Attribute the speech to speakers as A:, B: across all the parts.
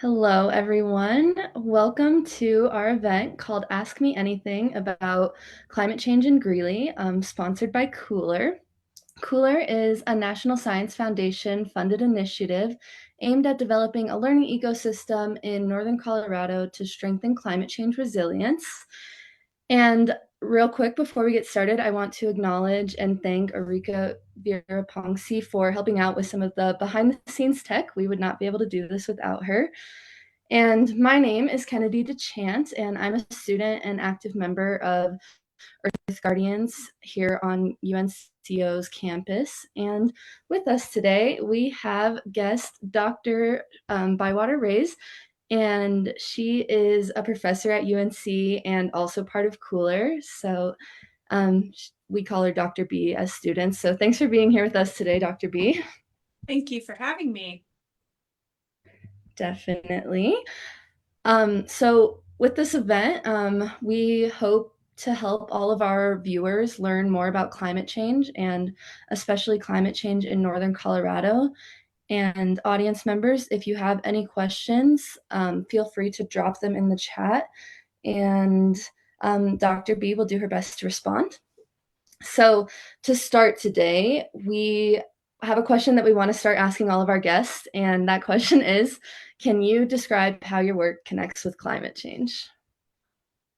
A: Hello, everyone. Welcome to our event called Ask Me Anything about climate change in Greeley, sponsored by Cooler. Cooler is a National Science Foundation funded initiative aimed at developing a learning ecosystem in northern Colorado to strengthen climate change resilience. And real quick, before we get started, I want to acknowledge and thank Erika Virapongsi for helping out with some of the behind the scenes tech. We would not be able to do this without her. And my name is Kennedy DeChant, and I'm a student and active member of Earth Guardians here on UNCO's campus. And with us today, we have guest Dr. Bywater-Reyes, and she is a professor at UNC and also part of Cooler. So we call her Dr. B as students. So thanks for being here with us today, Dr. B.
B: Thank you for having me.
A: Definitely. So with this event, we hope to help all of our viewers learn more about climate change and especially climate change in Northern Colorado. And audience members, if you have any questions, feel free to drop them in the chat and Dr. B will do her best to respond. So to start today, we have a question that we want to start asking all of our guests. And that question is, can you describe how your work connects with climate change?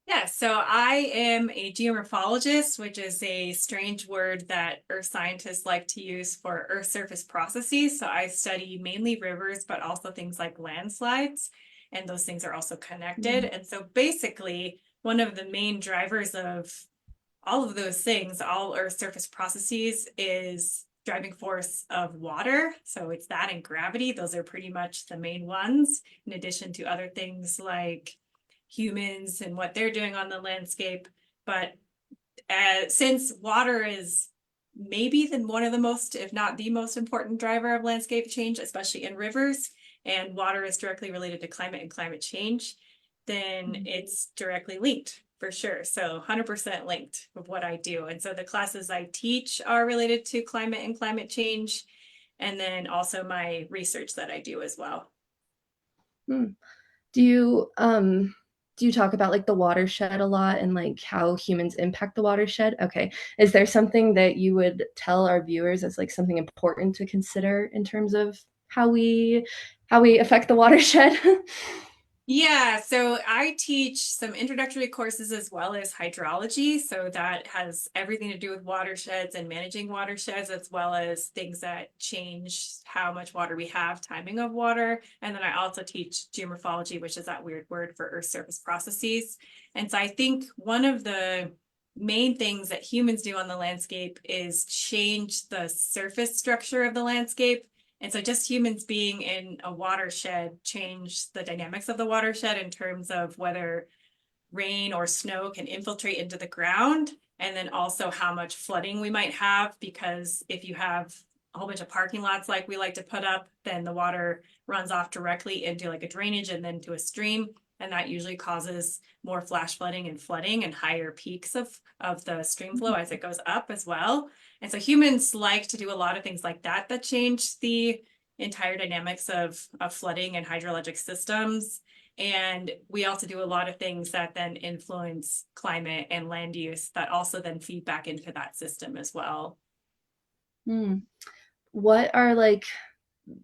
B: Yeah, so I am a geomorphologist, which is a strange word that earth scientists like to use for earth surface processes. So I study mainly rivers, but also things like landslides, and those things are also connected. And so basically, one of the main drivers of all of those things, all earth surface processes, is driving force of water. So it's that and gravity. Those are pretty much the main ones, in addition to other things like humans and what they're doing on the landscape. But since water is maybe one of the most, if not the most important driver of landscape change, especially in rivers, and water is directly related to climate and climate change, then it's directly linked for sure. So 100% linked with what I do. And so the classes I teach are related to climate and climate change, and then also my research that I do as well.
A: Hmm. Do you talk about like the watershed a lot and like how humans impact the watershed? Okay. Is there something that you would tell our viewers as like something important to consider in terms of how we affect the watershed?
B: Yeah, so I teach some introductory courses as well as hydrology. So that has everything to do with watersheds and managing watersheds, as well as things that change how much water we have, timing of water. And then I also teach geomorphology, which is that weird word for earth surface processes. And so I think one of the main things that humans do on the landscape is change the surface structure of the landscape. And so just humans being in a watershed change the dynamics of the watershed in terms of whether rain or snow can infiltrate into the ground, and then also how much flooding we might have, because if you have a whole bunch of parking lots like we like to put up, then the water runs off directly into like a drainage and then to a stream. And that usually causes more flash flooding and higher peaks of the stream flow as it goes up as well. And so humans like to do a lot of things like that that change the entire dynamics of flooding and hydrologic systems. And we also do a lot of things that then influence climate and land use that also then feed back into that system as well.
A: Hmm. What are like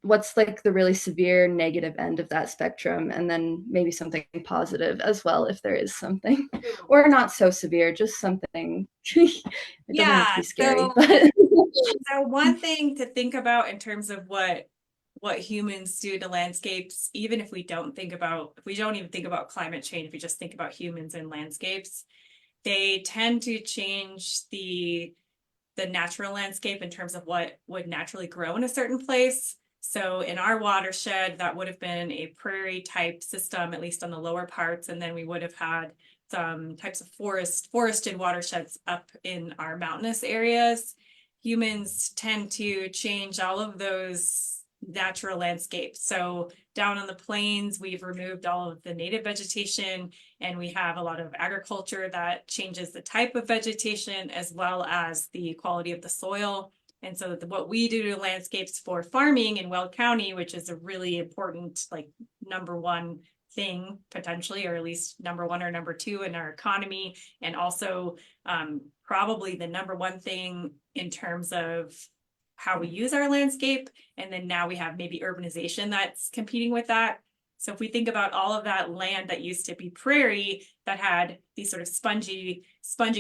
A: what's like the really severe negative end of that spectrum, and then maybe something positive as well if there is something, or not so severe, just something. It doesn't have to
B: Yeah,
A: be scary,
B: so
A: but
B: so one thing to think about in terms of what humans do to landscapes, even if we don't think about, if we don't even think about climate change, if we just think about humans and landscapes, they tend to change the natural landscape in terms of what would naturally grow in a certain place. So in our watershed, that would have been a prairie type system, at least on the lower parts, and then we would have had some types of forested watersheds up in our mountainous areas. Humans tend to change all of those natural landscapes. So down on the plains, we've removed all of the native vegetation, and we have a lot of agriculture that changes the type of vegetation as well as the quality of the soil. And so what we do to landscapes for farming in Weld County, which is a really important, like number one thing potentially, or at least number one or number two in our economy, and also probably the number one thing in terms of how we use our landscape. And then now we have maybe urbanization that's competing with that. So if we think about all of that land that used to be prairie that had these sort of spongy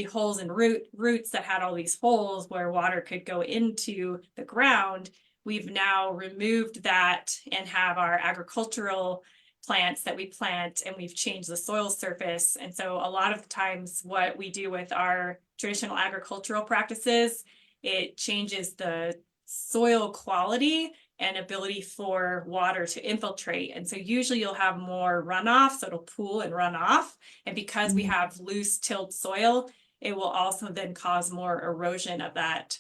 B: holes and roots that had all these holes where water could go into the ground, we've now removed that and have our agricultural plants that we plant, and we've changed the soil surface. And so a lot of the times what we do with our traditional agricultural practices, it changes the soil quality and ability for water to infiltrate. And so usually you'll have more runoff, so it'll pool and run off. And because we have loose tilled soil, it will also then cause more erosion of that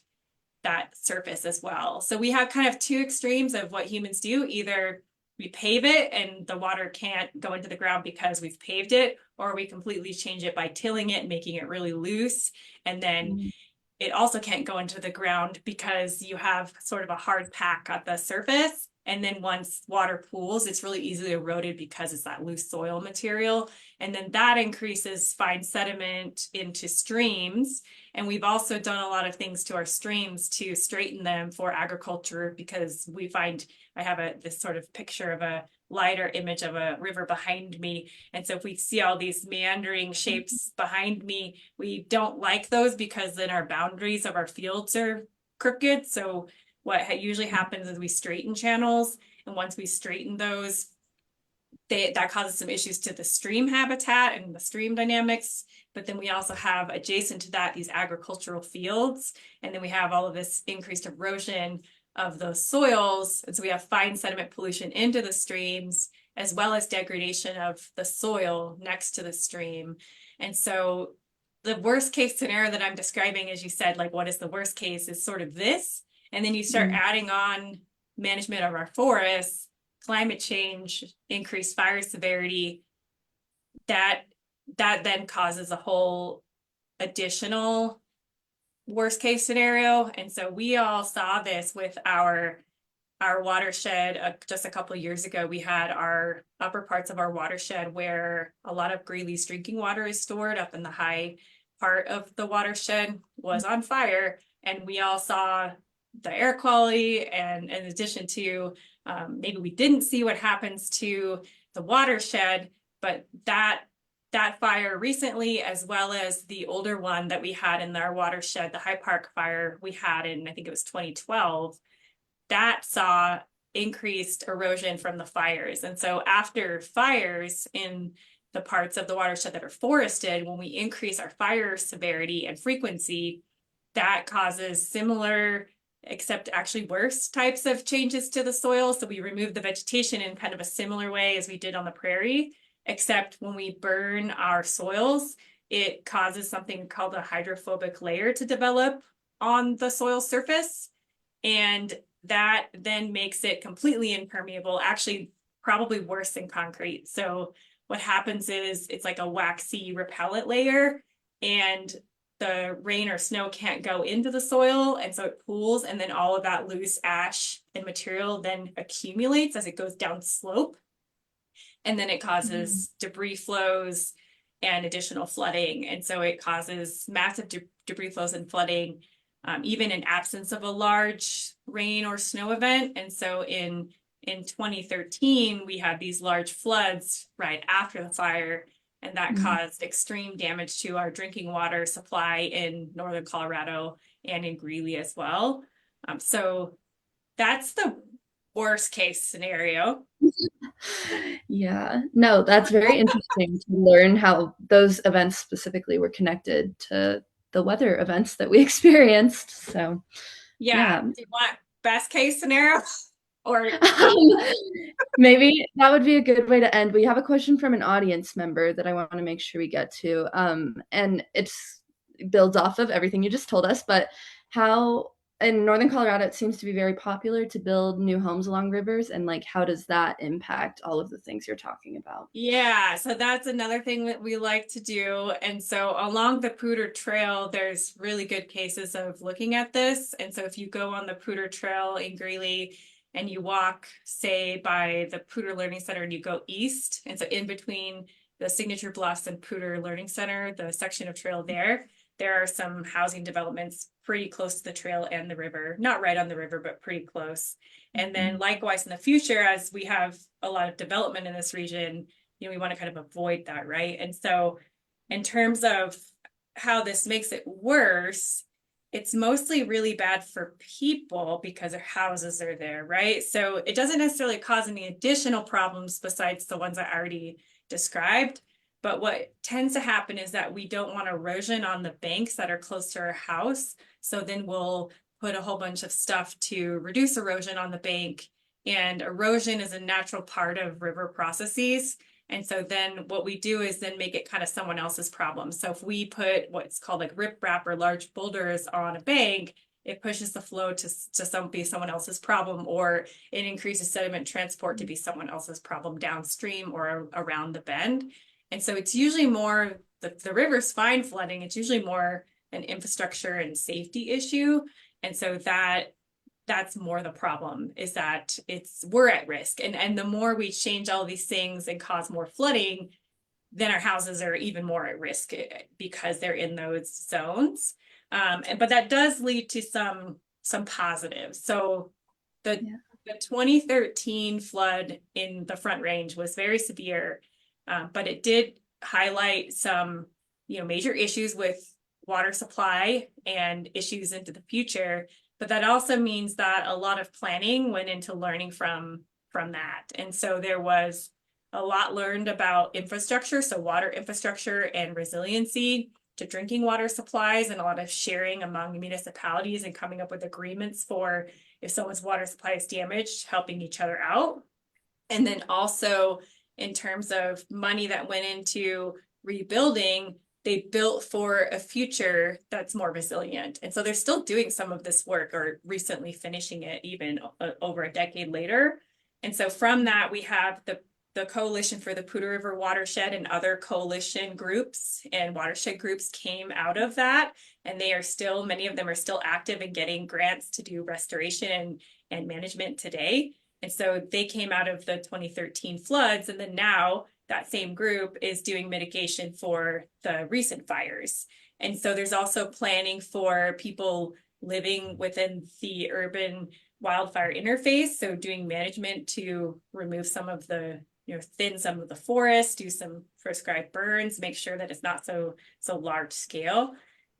B: surface as well. So we have kind of two extremes of what humans do. Either we pave it and the water can't go into the ground because we've paved it, or we completely change it by tilling it and making it really loose. And then it also can't go into the ground because you have sort of a hard pack at the surface. And then once water pools, it's really easily eroded because it's that loose soil material. And then that increases fine sediment into streams. And we've also done a lot of things to our streams to straighten them for agriculture, because we find, I have this sort of picture of a lighter image of a river behind me. And so if we see all these meandering shapes behind me, we don't like those because then our boundaries of our fields are crooked. So what usually happens is we straighten channels. And once we straighten those, that causes some issues to the stream habitat and the stream dynamics. But then we also have adjacent to that, these agricultural fields. And then we have all of this increased erosion of those soils. And so we have fine sediment pollution into the streams, as well as degradation of the soil next to the stream. And so the worst case scenario that I'm describing, as you said, like what is the worst case, is sort of this. And then you start adding on management of our forests, climate change, increased fire severity, that then causes a whole additional worst case scenario. And so we all saw this with our watershed. Just a couple of years ago, we had our upper parts of our watershed where a lot of Greeley's drinking water is stored up in the high part of the watershed was on fire. And we all saw the air quality, and in addition to maybe we didn't see what happens to the watershed, but that fire recently, as well as the older one that we had in our watershed, the High Park fire we had in, I think it was 2012, that saw increased erosion from the fires. And so after fires in the parts of the watershed that are forested, when we increase our fire severity and frequency, that causes similar, except actually worse types of changes to the soil. So we remove the vegetation in kind of a similar way as we did on the prairie, except when we burn our soils, it causes something called a hydrophobic layer to develop on the soil surface. And that then makes it completely impermeable, actually probably worse than concrete. So what happens is it's like a waxy repellent layer, and the rain or snow can't go into the soil, and so it pools, and then all of that loose ash and material then accumulates as it goes down slope, and then it causes debris flows and additional flooding. And so it causes massive debris flows and flooding, even in absence of a large rain or snow event. And so in 2013, we had these large floods right after the fire, and that caused extreme damage to our drinking water supply in northern Colorado and in Greeley as well. So that's the worst case scenario.
A: Yeah, no, that's very interesting to learn how those events specifically were connected to the weather events that we experienced. So,
B: Yeah.
A: yeah.
B: Do you want best case scenario? Or
A: Maybe that would be a good way to end. We have a question from an audience member that I want to make sure we get to. And it builds off of everything you just told us, but how in northern Colorado, it seems to be very popular to build new homes along rivers, and like how does that impact all of the things you're talking about?
B: Yeah, so that's another thing that we like to do. And so along the Poudre Trail, there's really good cases of looking at this. And so if you go on the Poudre Trail in Greeley and you walk, say, by the Poudre Learning Center and you go east, and so in between the Signature Bluffs and Poudre Learning Center, the section of trail there, there are some housing developments pretty close to the trail and the river, not right on the river, but pretty close. And then likewise in the future, as we have a lot of development in this region, we want to kind of avoid that, right? And so in terms of how this makes it worse, it's mostly really bad for people because their houses are there, right? So it doesn't necessarily cause any additional problems besides the ones I already described. But what tends to happen is that we don't want erosion on the banks that are close to our house. So then we'll put a whole bunch of stuff to reduce erosion on the bank. And erosion is a natural part of river processes. And so then what we do is then make it kind of someone else's problem. So if we put what's called like riprap or large boulders on a bank, it pushes the flow to be someone else's problem, or it increases sediment transport to be someone else's problem downstream or around the bend. And so it's usually more, the river's fine flooding, it's usually more an infrastructure and safety issue. And so that's more the problem, is that we're at risk. And the more we change all these things and cause more flooding, then our houses are even more at risk because they're in those zones. But that does lead to some positives. So the 2013 flood in the Front Range was very severe, but it did highlight some major issues with water supply and issues into the future. But that also means that a lot of planning went into learning from that. And so there was a lot learned about infrastructure, so water infrastructure and resiliency to drinking water supplies, and a lot of sharing among municipalities and coming up with agreements for if someone's water supply is damaged, helping each other out. And then also in terms of money that went into rebuilding, they built for a future that's more resilient. And so they're still doing some of this work, or recently finishing it even over a decade later. And so from that, we have the Coalition for the Poudre River Watershed, and other coalition groups and watershed groups came out of that. And they are still, many of them are still active in getting grants to do restoration and management today. And so they came out of the 2013 floods. And then now that same group is doing mitigation for the recent fires. And so there's also planning for people living within the urban wildfire interface. So doing management to remove some of the, thin some of the forest, do some prescribed burns, make sure that it's not so large scale.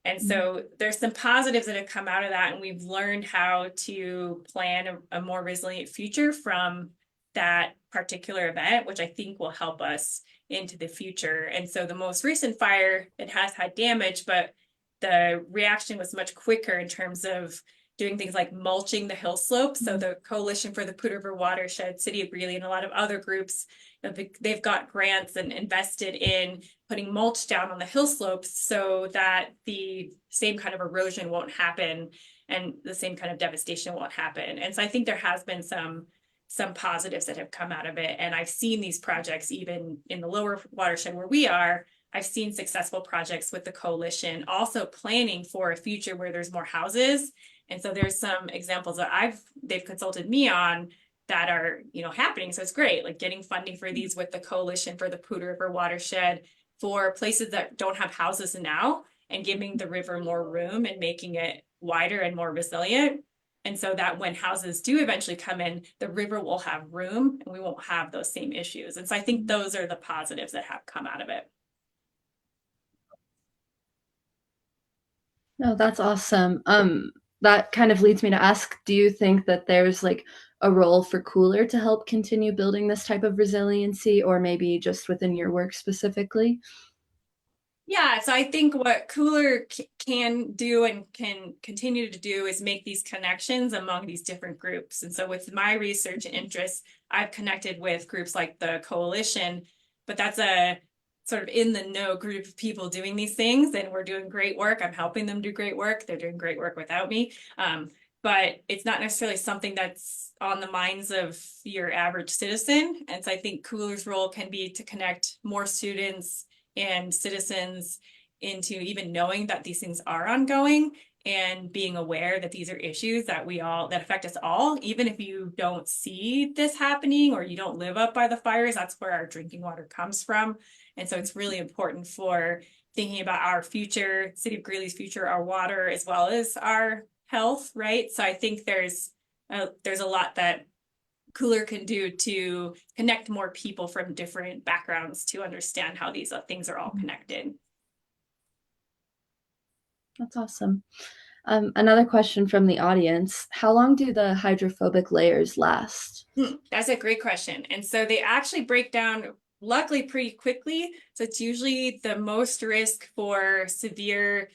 B: And so there's some positives that have come out of that. And we've learned how to plan a more resilient future from that particular event, which I think will help us into the future. And so the most recent fire, it has had damage, but the reaction was much quicker in terms of doing things like mulching the hill slopes. So the Coalition for the Poudre River Watershed, City of Greeley, and a lot of other groups, they've got grants and invested in putting mulch down on the hill slopes so that the same kind of erosion won't happen and the same kind of devastation won't happen. And so I think there has been some positives that have come out of it. And I've seen these projects even in the lower watershed where we are. I've seen successful projects with the coalition also planning for a future where there's more houses. And so there's some examples that they've consulted me on that are, happening. So it's great, like getting funding for these with the Coalition for the Poudre River Watershed for places that don't have houses now, and giving the river more room and making it wider and more resilient. And so that when houses do eventually come in, the river will have room and we won't have those same issues. And so I think those are the positives that have come out of it.
A: No, that's awesome. That kind of leads me to ask, do you think that there's like a role for Cooler to help continue building this type of resiliency, or maybe just within your work specifically?
B: Yeah, so I think what Cooler can do and can continue to do is make these connections among these different groups. And so with my research and interests, I've connected with groups like the Coalition, but that's a sort of in the know group of people doing these things, and we're doing great work. I'm helping them do great work. They're doing great work without me. but it's not necessarily something that's on the minds of your average citizen. And so I think Cooler's role can be to connect more students and citizens into even knowing that these things are ongoing and being aware that these are issues that that affect us all. Even if you don't see this happening or you don't live up by the fires, that's where our drinking water comes from. And so it's really important for thinking about our future, City of Greeley's future, our water, as well as our health, right? So I think there's a lot that Cooler can do to connect more people from different backgrounds to understand how these things are all connected.
A: That's awesome. Another question from the audience. How long do the hydrophobic layers last?
B: That's a great question. And so they actually break down, luckily, pretty quickly. So it's usually the most risk for severe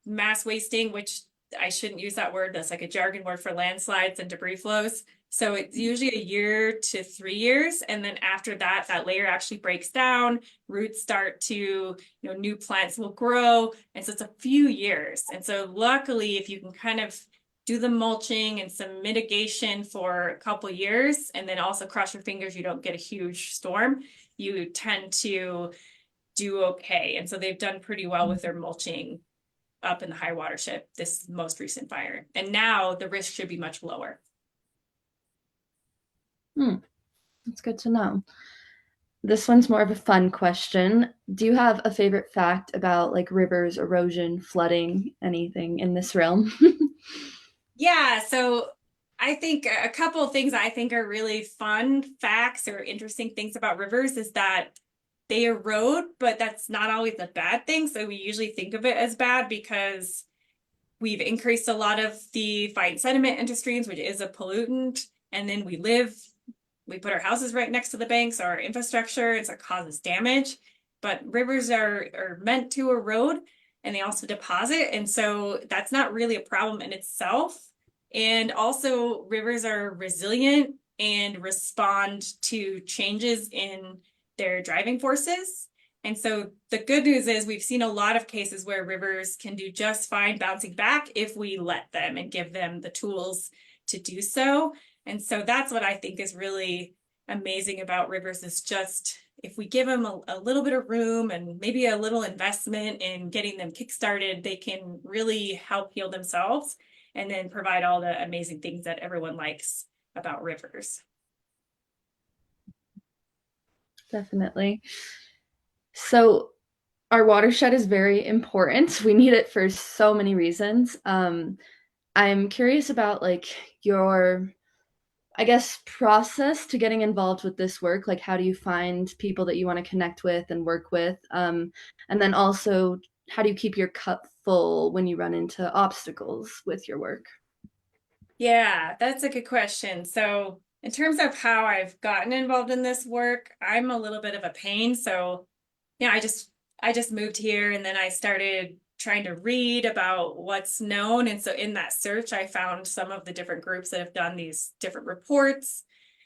B: mass wasting, which I shouldn't use that word. That's like a jargon word for landslides and debris flows. So it's usually a year to 3 years. And then after that, that layer actually breaks down, roots start to, new plants will grow. And so it's a few years. And so luckily, if you can kind of do the mulching and some mitigation for a couple years, and then also cross your fingers you don't get a huge storm, you tend to do okay. And so they've done pretty well with their mulching up in the high watershed, this most recent fire. And now the risk should be much lower.
A: That's good to know. This one's more of a fun question. Do you have a favorite fact about like rivers, erosion, flooding, anything in this realm?
B: Yeah, so I think a couple of things I think are really fun facts or interesting things about rivers is that they erode, but that's not always a bad thing. So we usually think of it as bad because we've increased a lot of the fine sediment into streams, which is a pollutant. And then we put our houses right next to the banks, our infrastructure, and so it causes damage. But rivers are meant to erode and they also deposit. And so that's not really a problem in itself. And also, rivers are resilient and respond to changes in their driving forces. And so the good news is we've seen a lot of cases where rivers can do just fine bouncing back if we let them and give them the tools to do so. And so that's what I think is really amazing about rivers is just if we give them a little bit of room and maybe a little investment in getting them kickstarted, they can really help heal themselves and then provide all the amazing things that everyone likes about rivers.
A: Definitely. So our watershed is very important. We need it for so many reasons. I'm curious about like your, I guess, process to getting involved with this work. Like, how do you find people that you want to connect with and work with? And then also, how do you keep your cup full when you run into obstacles with your work?
B: Yeah, that's a good question. So, in terms of how I've gotten involved in this work, I'm a little bit of a pain. So, yeah, I just moved here and then I started trying to read about what's known. And so in that search, I found some of the different groups that have done these different reports.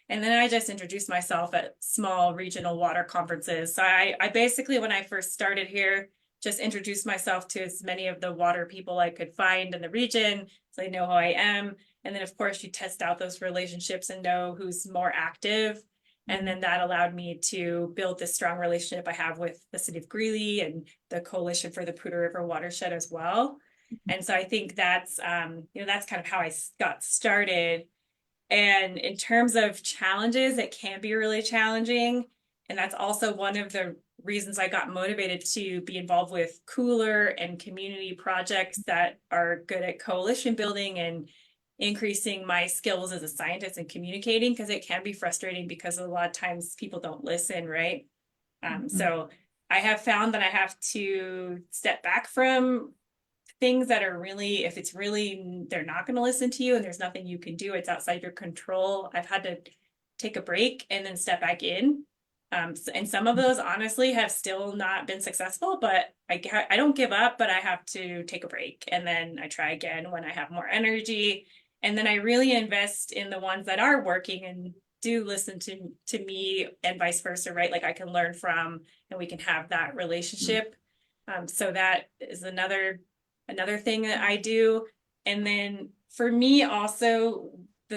B: And then I just introduced myself at small regional water conferences. So I basically, when I first started here, just introduced myself to as many of the water people I could find in the region so they know who I am. And then, of course, you test out those relationships and know who's more active. And then that allowed me to build this strong relationship I have with the City of Greeley and the Coalition for the Poudre River Watershed as well. And so I think that's kind of how I got started. And in terms of challenges, it can be really challenging. And that's also one of the reasons I got motivated to be involved with Cooler and community projects that are good at coalition building and increasing my skills as a scientist and communicating, because it can be frustrating because a lot of times people don't listen, right? So I have found that I have to step back from things that are really, if it's really, they're not going to listen to you and there's nothing you can do, it's outside your control. I've had to take a break and then step back in. And some of those honestly have still not been successful, but I don't give up, but I have to take a break and then I try again when I have more energy. And then I really invest in the ones that are working and do listen to me and vice versa, right? Like I can learn from and we can have that relationship. So that is another thing that I do. And then for me also,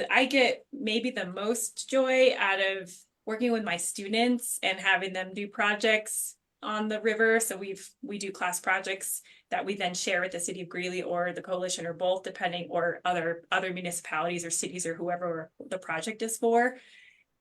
B: I get maybe the most joy out of working with my students and having them do projects on the river. So we do class projects that we then share with the city of Greeley or the coalition or both, depending, or other municipalities or cities or whoever the project is for.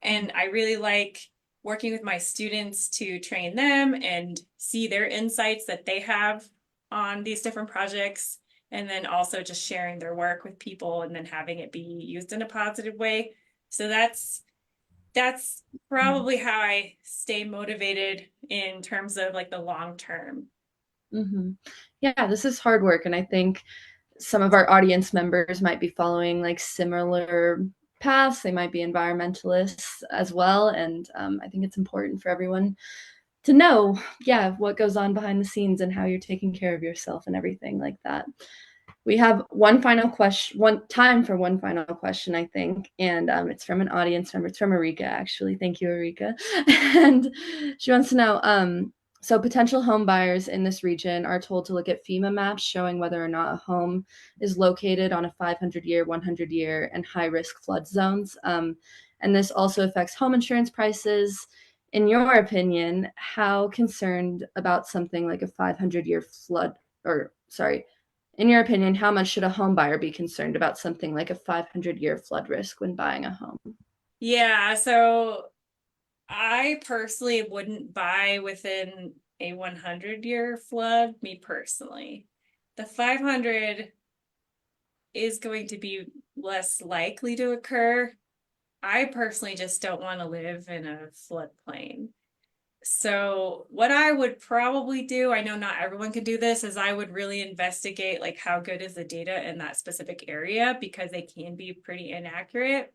B: And I really like working with my students to train them and see their insights that they have on these different projects. And then also just sharing their work with people and then having it be used in a positive way. So that's probably how I stay motivated in terms of like the long term.
A: Mm-hmm. Yeah, this is hard work, and I think some of our audience members might be following like similar paths. They might be environmentalists as well, and I think it's important for everyone to know, yeah, what goes on behind the scenes and how you're taking care of yourself and everything like that. We have one final question, one time for one final question, I think, and it's from an audience member. It's from Erika, actually. Thank you, Erika. And she wants to know, so potential home buyers in this region are told to look at FEMA maps showing whether or not a home is located on a 500-year, 100-year, and high-risk flood zones. And this also affects home insurance prices. In your opinion, how concerned about something like a 500-year flood, or sorry, in your opinion, how much should a home buyer be concerned about something like a 500-year flood risk when buying a home?
B: Yeah, so I personally wouldn't buy within a 100-year flood, me personally. The 500 is going to be less likely to occur. I personally just don't want to live in a floodplain. So what I would probably do, I know not everyone can do this, is I would really investigate like how good is the data in that specific area because they can be pretty inaccurate.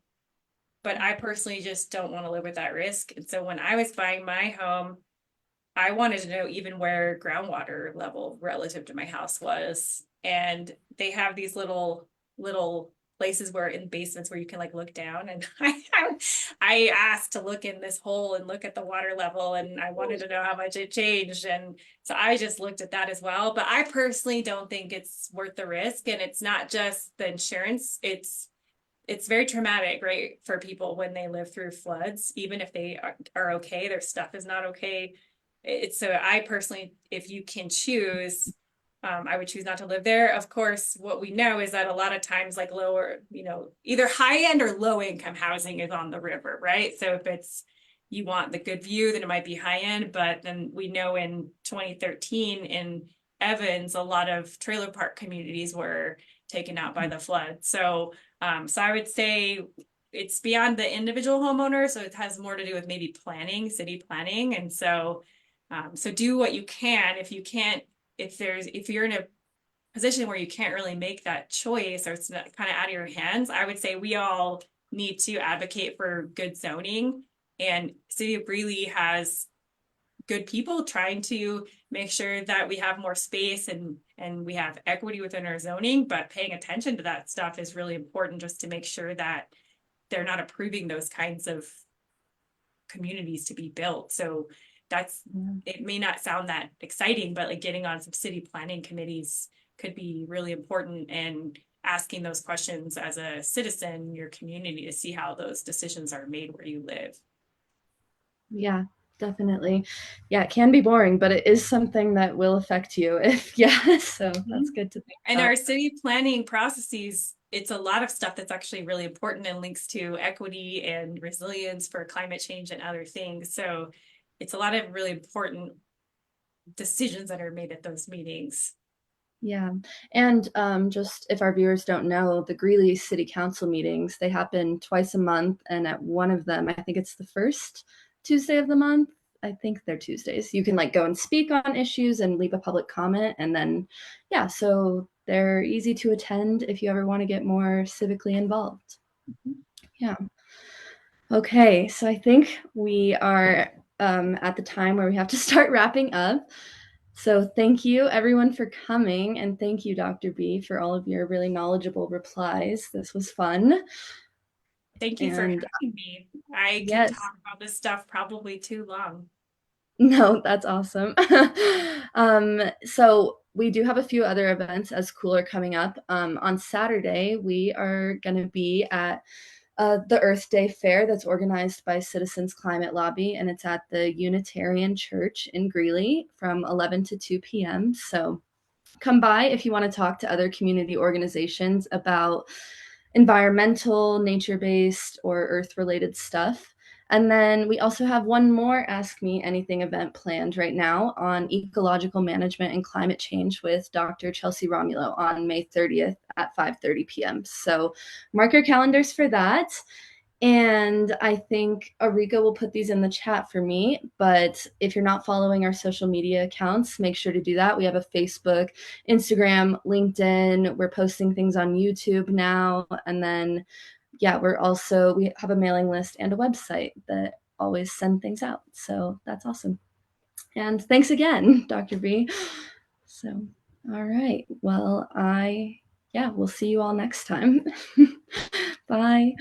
B: But I personally just don't want to live with that risk. And so when I was buying my home, I wanted to know even where groundwater level relative to my house was. And they have these little places where in basements where you can like look down. And I asked to look in this hole and look at the water level, and I wanted to know how much it changed. And so I just looked at that as well. But I personally don't think it's worth the risk. And it's not just the insurance, it's very traumatic, right, for people when they live through floods, even if they are okay, their stuff is not okay. It's so I personally, if you can choose, I would choose not to live there. Of course, what we know is that a lot of times, like lower, either high end or low income housing is on the river, right? So if it's you want the good view, then it might be high end. But then we know in 2013 in Evans, a lot of trailer park communities were taken out by the flood. So I would say it's beyond the individual homeowner, so it has more to do with maybe planning, city planning, and so do what you can. If you can't, if you're in a position where you can't really make that choice or it's not kind of out of your hands, I would say we all need to advocate for good zoning. And City of Greeley has good people trying to make sure that we have more space and we have equity within our zoning, but paying attention to that stuff is really important just to make sure that they're not approving those kinds of communities to be built. So that's
A: Yeah.
B: it may not sound that exciting, but like getting on some city planning committees could be really important and asking those questions as a citizen in your community to see how those decisions are made where you live.
A: Yeah, definitely. Yeah, it can be boring, but it is something that will affect you if, yeah, so that's good to think
B: And our
A: about.
B: city planning processes, it's a lot of stuff that's actually really important and links to equity and resilience for climate change and other things. So it's a lot of really important decisions that are made at those meetings.
A: Yeah. And just if our viewers don't know, the Greeley City Council meetings, they happen twice a month. And at one of them, I think it's the first Tuesday of the month. I think they're Tuesdays. You can like go and speak on issues and leave a public comment. And then, yeah, so they're easy to attend if you ever want to get more civically involved. Yeah. Okay. So I think we are at the time where we have to start wrapping up. So thank you everyone for coming, and thank you, Dr. B, for all of your really knowledgeable replies. This was fun.
B: Thank you for
A: And
B: having me. I could
A: yes,
B: talk about this stuff probably too long.
A: no, that's awesome. So we do have a few other events as Cooler coming up. On Saturday, we are going to be at the Earth Day Fair that's organized by Citizens Climate Lobby, and it's at the Unitarian Church in Greeley from 11 to 2 p.m. So come by if you want to talk to other community organizations about environmental, nature based, or earth related stuff. And then we also have one more Ask Me Anything event planned right now on ecological management and climate change with Dr. Chelsea Romulo on May 30th at 5:30 p.m. So mark your calendars for that. And I think Arika will put these in the chat for me. But if you're not following our social media accounts, make sure to do that. We have a Facebook, Instagram, LinkedIn. We're posting things on YouTube now. And then, yeah, we have a mailing list and a website that always send things out. So that's awesome. And thanks again, Dr. B. So, all right. Well, we'll see you all next time. Bye.